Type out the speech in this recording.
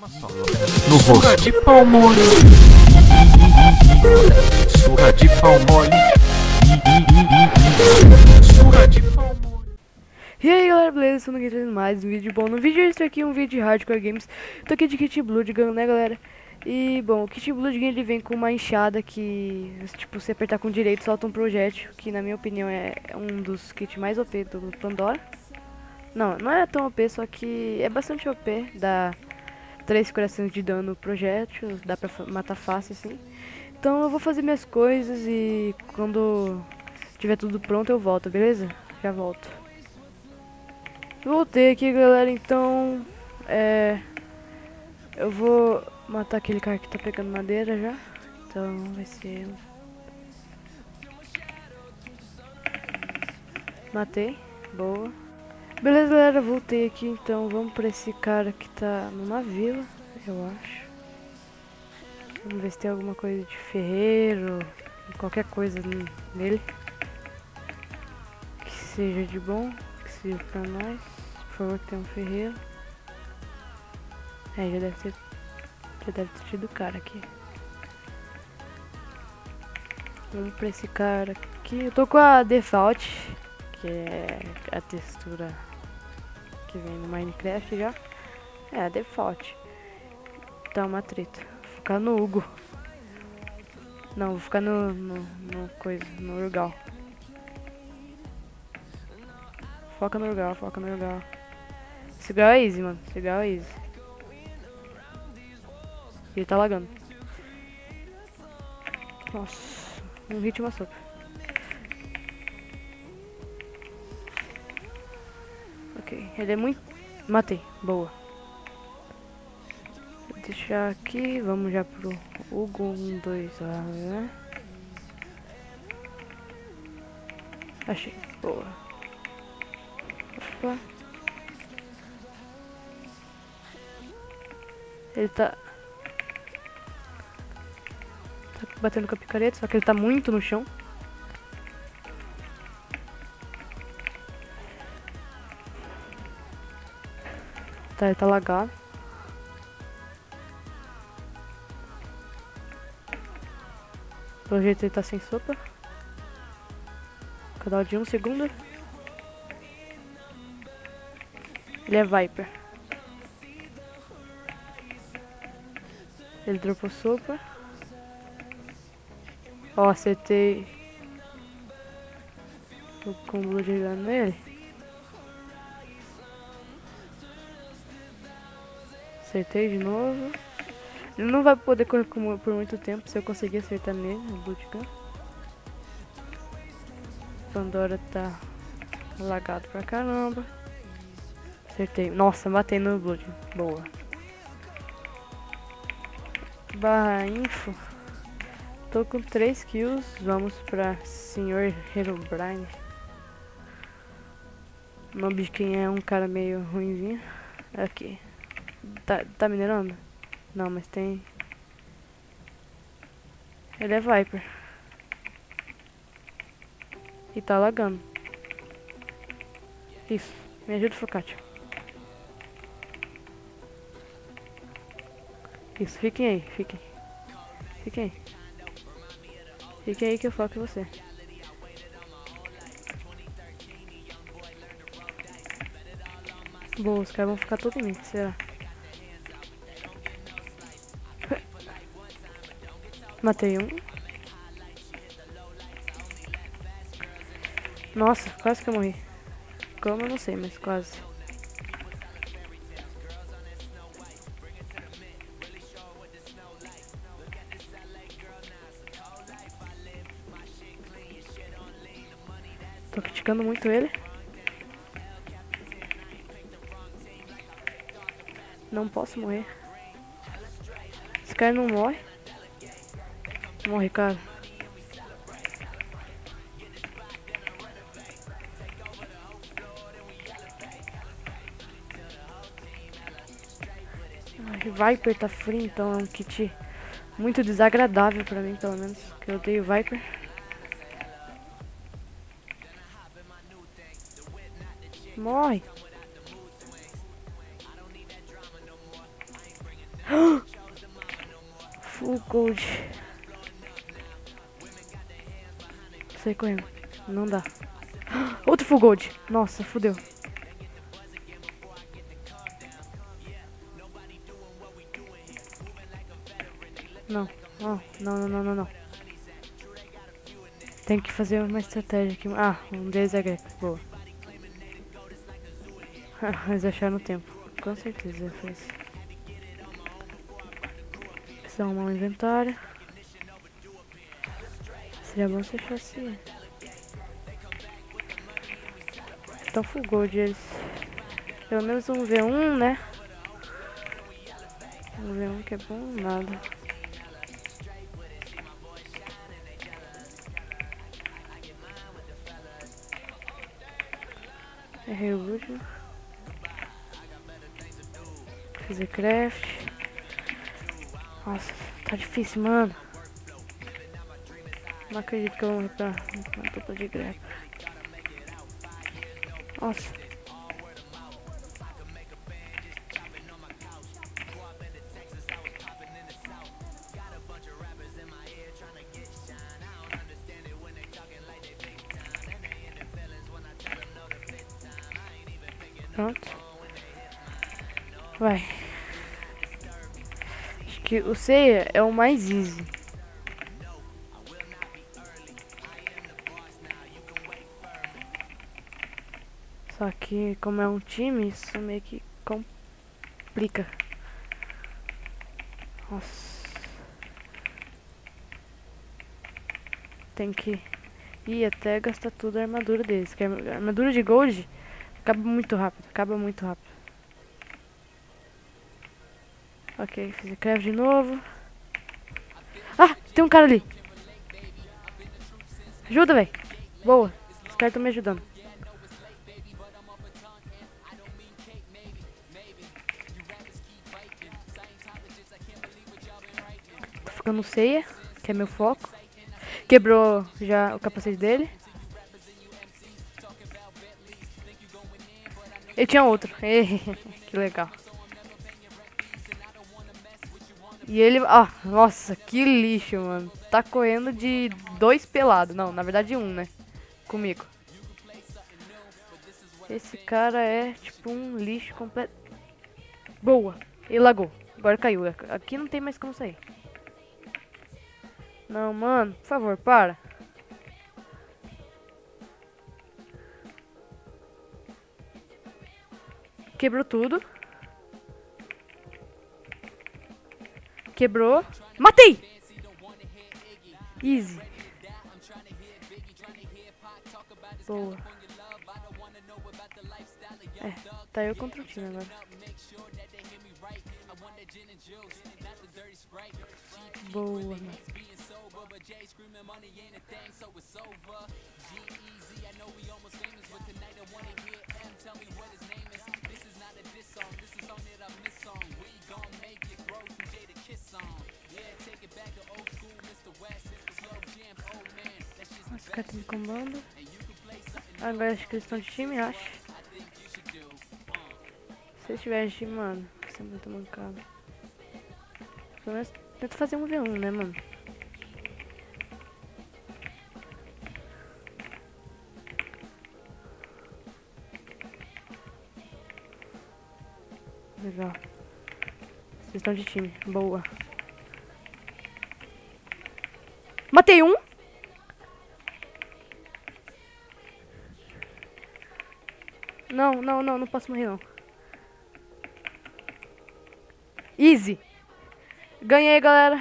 no rosto. Surra de pau mole. Surra de pau mole. Surra de pau mole. E aí galera, beleza? Estamos aqui trazendo mais um vídeo bom. No vídeo este aqui é um vídeo de Hardcore Games. Tô aqui de Kit Bloodgun, né galera? E bom, o Kit Bloodgun ele vem com uma enxada que, tipo, se apertar com direito solta um projétil, que na minha opinião é um dos kits mais OP do Pandora. Não é tão OP, só que é bastante OP, dá 3 corações de dano projétil, dá pra matar fácil assim. Então eu vou fazer minhas coisas e quando tiver tudo pronto eu volto, beleza? Já volto. Voltei aqui galera, então eu vou matar aquele cara que tá pegando madeira já. Então vai ser... Matei, boa. Beleza galera, voltei aqui, então vamos pra esse cara que tá numa vila, eu acho. Vamos ver se tem alguma coisa de ferreiro, qualquer coisa nele. Que seja de bom, que seja pra nós. Por favor, tem um ferreiro. Já deve ter tido cara aqui. Vamos pra esse cara aqui. Eu tô com a Default, que é a textura que vem no Minecraft já. É a Default. Tá uma treta. Vou ficar no Hugo. Não, vou ficar no Urgal. Foca no Urgal, foca no Urgal. Esse Urgal é easy, mano. Esse Urgal é easy. Ele tá lagando. Nossa, um hit e uma sopa. Ok, ele é muito... Matei, boa. Vou deixar aqui, vamos já pro Hugo 1, 2, lá, né? Achei, boa. Opa. Ele tá batendo com a picareta, só que ele tá muito no chão. Tá, ele tá lagado. Pelo jeito ele tá sem sopa. Cada de 1 segundo. Ele é Viper. Ele dropou sopa. Ó, acertei o combo de dano nele. Acertei de novo. Ele não vai poder correr por muito tempo se eu conseguir acertar nele, no Bloodgun. Pandora tá lagado pra caramba. Acertei. Nossa, matei no Bloodgun. Boa. Barra info. Tô com 3 kills. Vamos pra Sr. Herobrine. O nome de quem é um cara meio ruinzinho. Aqui. Tá minerando? Não, mas tem... Ele é Viper. E tá lagando. Isso. Me ajuda, Focaccia. Isso, fiquem aí, fiquem. Fiquem aí. Fiquem aí que eu foco em você. Boa, os caras vão ficar todos em mim, será? Matei um. Nossa, quase que eu morri. Como eu não sei, mas quase. Tô criticando muito ele. Não posso morrer. Esse cara não morre. Morre, cara. Viper tá free, então é um kit muito desagradável pra mim, pelo menos. Que eu odeio Viper. Morre. Full gold. Sai correndo. Não dá. Outro full gold. Nossa, fudeu. Não. Oh, não. Tem que fazer uma estratégia aqui. Ah, um deles é grego. Boa. Eles acharam o tempo. Com certeza fez. Preciso arrumar um inventário. Seria bom se achasse. Então full gold eles. Pelo menos um V1, né? Um V1 que é bom, nada. Errei o último. Fazer craft. Nossa, tá difícil, mano. Não acredito que eu vou morrer pra uma dupla de greve. Nossa. Pronto. Vai. Acho que o Seiya é o mais easy. Só que como é um time, isso meio que complica. Nossa. Tem que ir até gastar tudo a armadura deles. Que a armadura de gold acaba muito rápido. Ok, fiz o craft de novo. Ah, tem um cara ali. Ajuda, velho. Boa. Os caras estão me ajudando. Tô ficando Seiya, que é meu foco. Quebrou já o capacete dele. E tinha outro. Que legal. E ele... Ah, nossa, que lixo, mano. Tá correndo de 2 pelados. Não, na verdade 1, né? Comigo. Esse cara é tipo um lixo completo. Boa. Ele lagou. Agora caiu. Aqui não tem mais como sair. Não, mano. Por favor, para. Quebrou tudo. Quebrou. Matei! Easy. Boa. É, tá eu contra o time agora. Boa, mano. Os caras estão me combando. Agora acho que eles estão de time, acho. Se eles tiverem de time, mano, vai ser muito mancado. Pelo menos tenta fazer um V1, né, mano? Legal. Vocês estão de time. Boa. Matei um. Não posso morrer não. Easy. Ganhei, galera.